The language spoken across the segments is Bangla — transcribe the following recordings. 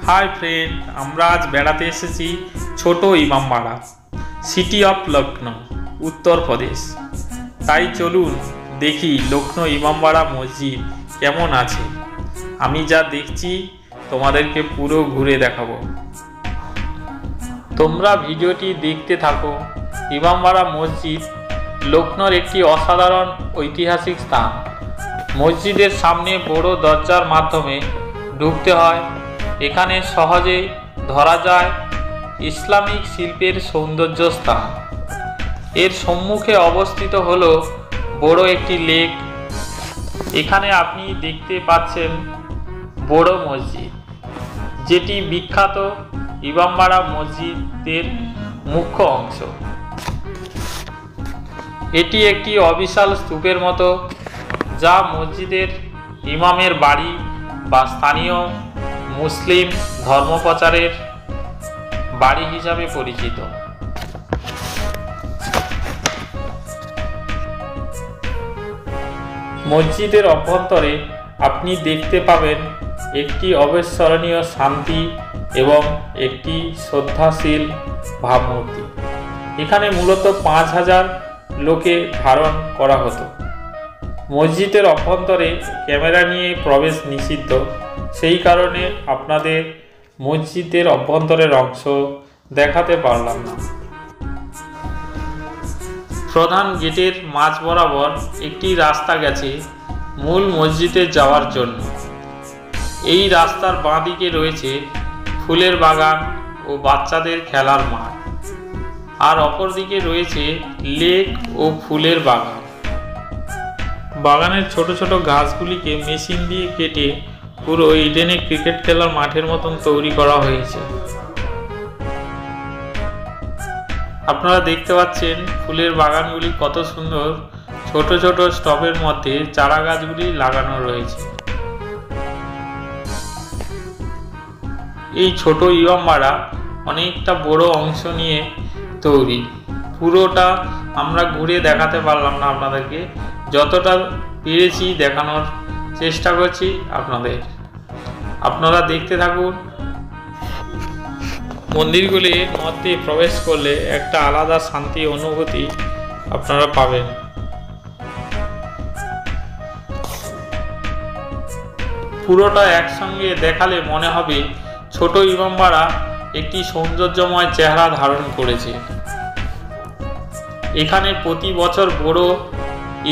হাই ফ্রেন্ড, আমরা আজ বেড়াতে এসেছি ছোট ইমামবাড়া, সিটি অফ লখনউ, উত্তরপ্রদেশ। তাই চলুন দেখি লখনউ ইমামবাড়া মসজিদ কেমন আছে। আমি যা দেখছি তোমাদেরকে পুরো ঘুরে দেখাবো। তোমরা ভিডিওটি দেখতে থাকো। ইমামবাড়া মসজিদ লখনউর একটি অসাধারণ ঐতিহাসিক স্থান। মসজিদের সামনে বড় দরজার মাধ্যমে ঢুকতে হয়। এখানে সহজে ধরা যায় ইসলামিক শিল্পের সৌন্দর্য স্থান। এর সম্মুখে অবস্থিত হলো বড় একটি লেক। এখানে আপনি দেখতে পাচ্ছেন বড় মসজিদ, যেটি বিখ্যাত ইমামবাড়া মসজিদের মুখ্য অংশ। এটি একটি অবিশাল স্তূপের মতো, যা মসজিদের ইমামের বাড়ি বা স্থানীয় মুসলিম ধর্মপ্রচারের বাড়ি হিসাবে পরিচিত। মসজিদের অভ্যন্তরে আপনি দেখতে পাবেন একটি অবিস্মরণীয় শান্তি এবং একটি শ্রদ্ধাশীল ভাবমূর্তি। এখানে মূলত 5000 লোকে ধারণ করা হতো। মসজিদের অভ্যন্তরে ক্যামেরা নিয়ে প্রবেশ নিষিদ্ধ, সেই কারণে আপনাদের মসজিদের অভ্যন্তরের অংশ দেখাতে পারলাম না। প্রধান গেটের মাঝ বরাবর একটি রাস্তা গেছে মূল মসজিদে যাওয়ার জন্য। এই রাস্তার বাঁ দিকে রয়েছে ফুলের বাগান ও বাচ্চাদের খেলার মাঠ, আর অপর দিকে রয়েছে লেক ও ফুলের বাগান। বাগানের ছোট ছোট ঘাসগুলিকে মেশিন দিয়ে কেটে পুরো ইডেনে ক্রিকেট খেলার মাঠের মতন তৈরি করা হয়েছে। আপনারা দেখতে পাচ্ছেন ফুলের বাগানগুলি কত সুন্দর। ছোট ছোট স্টবের মধ্যে চারা গাছগুলি লাগানো রয়েছে। এই ছোট ইমামবাড়া অনেকটা বড় অংশ নিয়ে তৈরি। পুরোটা আমরা ঘুরে দেখাতে পারলাম না আপনাদেরকে, যতটা পেরেছি দেখানোর চেষ্টা করছি আপনাদের। আপনারা দেখতে থাকুন। মন্দিরগুলির মধ্যে প্রবেশ করলে একটা আলাদা শান্তি অনুভূতি আপনারা পাবেন। পুরোটা একসঙ্গে দেখালে মনে হবে ছোট ইমামবাড়া একটি সৌন্দর্যময় চেহারা ধারণ করেছে। এখানে প্রতি বছর বড়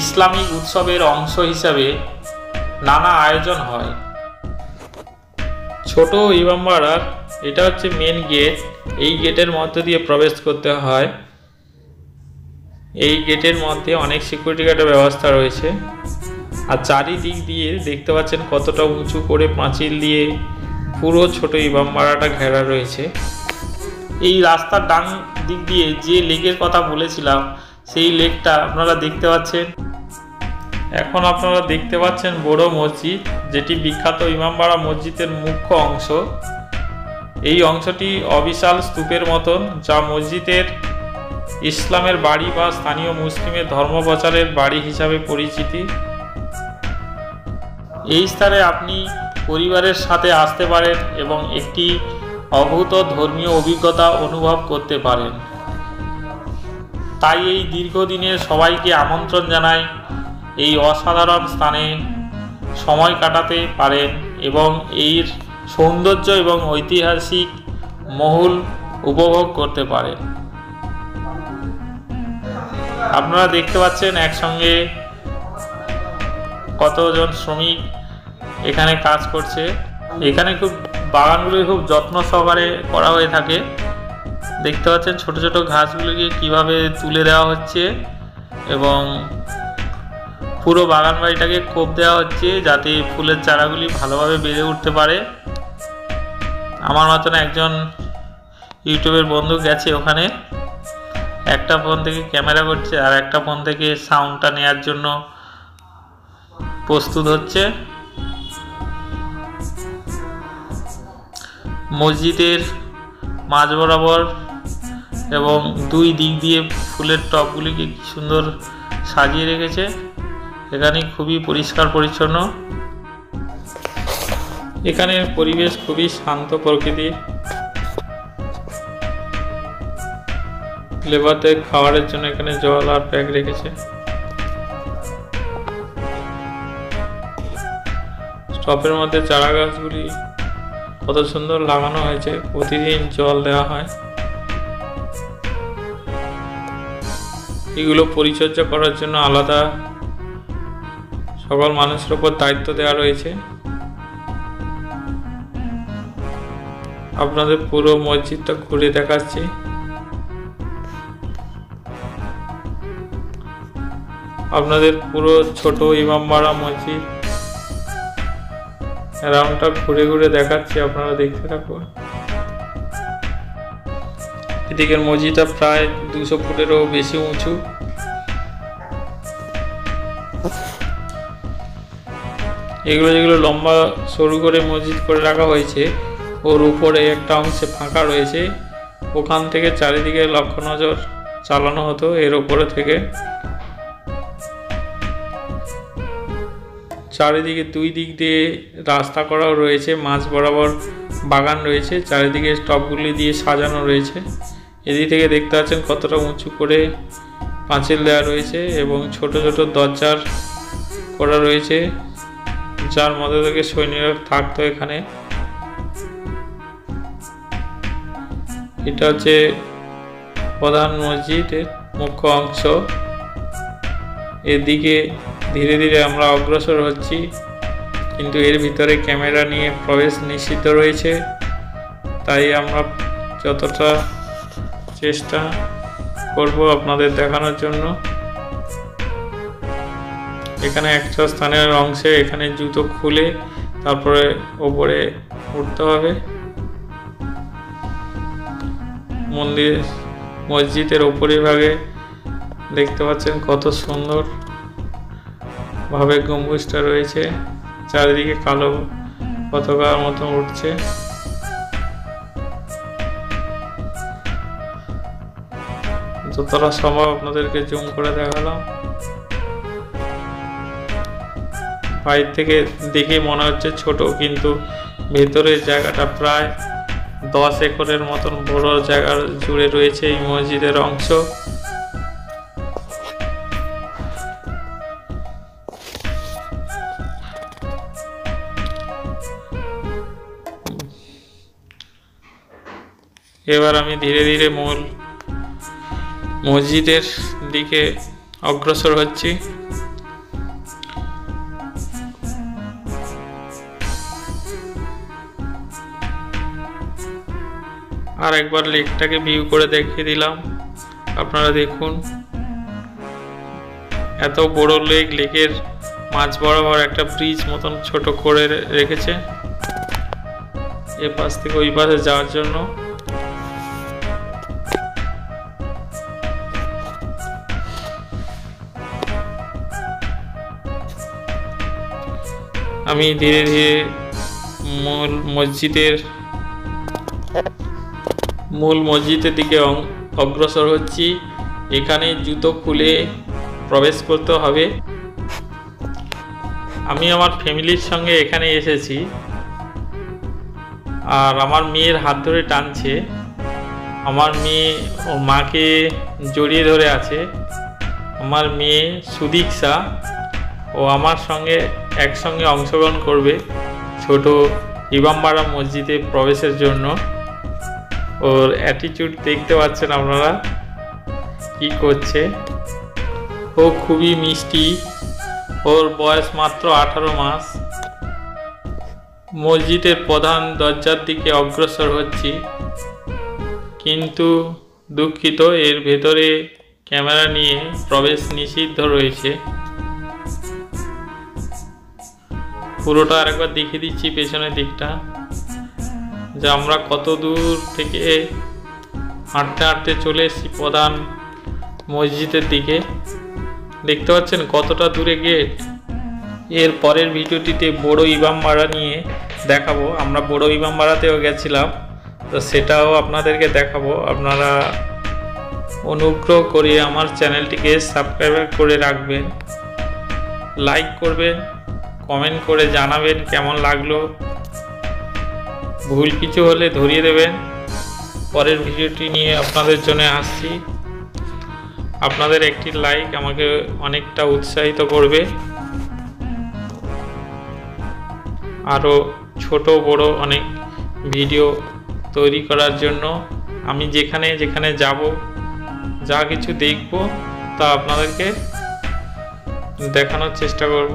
ইসলামিক উৎসবের অংশ হিসাবে নানা আয়োজন হয়। ছোট ইমামবাড়ার এটা হচ্ছে মেন গেট। এই গেটের মধ্য দিয়ে প্রবেশ করতে হয়। এই গেটের মধ্যে অনেক সিকিউরিটি গার্ডের ব্যবস্থা রয়েছে। আর চারিদিক দিয়ে দেখতে পাচ্ছেন কতটা উঁচু করে পাঁচিল দিয়ে পুরো ছোট ইমামবাড়াটা ঘেরা রয়েছে। এই রাস্তার ডান দিক দিয়ে যে লেকের কথা বলেছিলাম, সেই লেকটা আপনারা দেখতে পাচ্ছেন। এখন আপনারা দেখতে পাচ্ছেন বড় মসজিদ, যেটি বিখ্যাত ইমামবাড়া মসজিদের মুখ্য অংশ। এই অংশটি অবিশাল স্তূপের মতন, যা মসজিদের ইসলামের বাড়ি বা স্থানীয় মুসলিমের ধর্মপ্রচারের বাড়ি হিসাবে পরিচিতি। এই স্থানে আপনি পরিবারের সাথে আসতে পারেন এবং একটি অভূত ধর্মীয় অভিজ্ঞতা অনুভব করতে পারেন। তাই এই দীর্ঘদিনের সবাইকে আমন্ত্রণ জানাই এই অসাধারণ স্থানে সময় কাটাতে পারেন এবং এর সৌন্দর্য এবং ঐতিহাসিক মহল উপভোগ করতে পারেন। আপনারা দেখতে পাচ্ছেন একসঙ্গে কতজন শ্রমিক এখানে কাজ করছে। এখানে বাগানগুলি খুব যত্ন সহকারে করা হয়ে থাকে। দেখতে পাচ্ছেন ছোট ছোট ঘাসগুলিকে কিভাবে তুলে দেওয়া হচ্ছে এবং পুরো বাগান বাড়িটাকে কোপ দেওয়া হচ্ছে, যাতে ফুলের চারাগুলি ভালোভাবে বেড়ে উঠতে পারে। আমার মতন একজন ইউটিউবের বন্ধু গেছে ওখানে, একটা ফোন থেকে ক্যামেরা করছে আর একটা ফোন থেকে সাউন্ডটা নেওয়ার জন্য প্রস্তুত হচ্ছে। মসজিদের মাঝ বরাবর এবং দুই দিক দিয়ে ফুলের টবগুলিকে কি সুন্দর সাজিয়ে রেখেছে। এখানে খুবই পরিষ্কার পরিচ্ছন্ন। এখানের পরিবেশ খুবই শান্ত প্রকৃতির। লেবারদের খাবারের জন্য এখানে জল আর ব্যাগ রেখেছে। স্টপের মধ্যে চারা গাছগুলি কত সুন্দর লাগানো হয়েছে, প্রতিদিন জল দেওয়া হয়। এগুলো পরিচর্যা করার জন্য আলাদা সকল মানুষের উপর দায়িত্ব দেওয়া রয়েছে। আপনাদের পুরো মসজিদটা ঘুরে দেখাচ্ছি। আপনাদের পুরো ছোট ইমামবাড়া মসজিদ রাউন্ডটা ঘুরে ঘুরে দেখাচ্ছি, আপনারা দেখতে থাকুন। এদিকের মসজিদটা প্রায় 200 ফুটেরও বেশি উঁচু। এগুলো যেগুলো লম্বা সরু করে মসজিদ করে রাখা হয়েছে, ওর উপরে একটা অংশে ফাঁকা রয়েছে, ওখান থেকে চারিদিকে লক্ষ্য নজর চালানো হতো। এর উপরে থেকে চারিদিকে 2 দিক দিয়ে রাস্তা করাও রয়েছে, মাঝ বরাবর বাগান রয়েছে, চারিদিকে স্টপগুলি দিয়ে সাজানো রয়েছে। এদিক থেকে দেখতে পাচ্ছেন কতটা উঁচু করে পাঁচিল দেওয়া রয়েছে এবং ছোট ছোট দরজার করা রয়েছে, যার মধ্যে থেকে সৈন্যরা থাকতো এখানে। এটা হচ্ছে প্রধান মসজিদের মুখ্য অংশ। এদিকে ধীরে ধীরে আমরা অগ্রসর হচ্ছি, কিন্তু এর ভিতরে ক্যামেরা নিয়ে প্রবেশ নিষিদ্ধ রয়েছে, তাই আমরা যতটা চেষ্টা করব আপনাদের দেখানোর জন্য। এখানে একটা স্থানের অংশে এখানে জুতো খুলে তারপরে ওপরে উঠতে হবে। মসজিদের উপরিভাগে দেখতে পাচ্ছেন কত সুন্দর ভাবে গম্বুজটা রয়েছে, চারিদিকে কালো পতাকার মতো উঠছে। যতটা সম্ভব আপনাদেরকে জুম করে দেখালাম। বাইরে থেকে দেখে মনে হচ্ছে ছোট, কিন্তু ভেতরের জায়গাটা প্রায় 10 একরের মতন বড় জায়গা জুড়ে রয়েছে এই মসজিদের অংশ। এবার আমি ধীরে ধীরে মূল মসজিদের দিকে অগ্রসর হচ্ছি। আর একবার লেকটাকে ভিউ করে দেখিয়ে দিলাম, আপনারা দেখুন। এত বড় লেক, লেকের মাঝ বরাবর একটা ব্রিজ মতন ছোট করে রেখেছে এ পাশ থেকে ওই পাশে যাওয়ার জন্য। আমি ধীরে ধীরে মূল মসজিদের দিকে অগ্রসর হচ্ছি। এখানে জুতো খুলে প্রবেশ করতে হবে। আমি আমার ফ্যামিলির সঙ্গে এখানে এসেছি, আর আমার মেয়ের হাত ধরে টানছে। আমার মেয়ে ওর মাকে জড়িয়ে ধরে আছে। আমার মেয়ে সুদীক্ষা, ও আমার সঙ্গে একসঙ্গে অংশগ্রহণ করবে ছোট ইমামবাড়া মসজিদে প্রবেশের জন্য। ওর অ্যাটিটিউড দেখতে পাচ্ছেন আপনারা কি করছে। ও খুবই মিষ্টি, ওর বয়স মাত্র 18 মাস। মসজিদের প্রধান দরজার দিকে অগ্রসর হচ্ছি, কিন্তু দুঃখিত, এর ভেতরে ক্যামেরা নিয়ে প্রবেশ নিষিদ্ধ রয়েছে। পুরোটা আরেকবার দেখিয়ে দিচ্ছি পেছনের দিকটা, যে আমরা কত দূর থেকে হাঁটতে হাঁটতে চলে এসেছি প্রধান মসজিদের দিকে। দেখতে পাচ্ছেন কতটা দূরে গেট। এর পরের ভিডিওটিতে বড় ইমামবাড়া নিয়ে দেখাবো। আমরা বড় ইমামবাড়াতেও গেছিলাম, তো সেটাও আপনাদেরকে দেখাবো। আপনারা অনুগ্রহ করে আমার চ্যানেলটিকে সাবস্ক্রাইব করে রাখবেন, লাইক করবেন, কমেন্ট করে জানাবেন কেমন লাগলো ভুল কিছু হলে ধরিয়ে দেবেন। পরের ভিডিওটি নিয়ে আপনাদের জন্য আসছি। আপনাদের একটি লাইক আমাকে অনেকটা উৎসাহিত করবে আরও ছোট বড় অনেক ভিডিও তৈরি করার জন্য। আমি যেখানে যেখানে যাব, যা কিছু দেখব তা আপনাদেরকে দেখানোর চেষ্টা করব।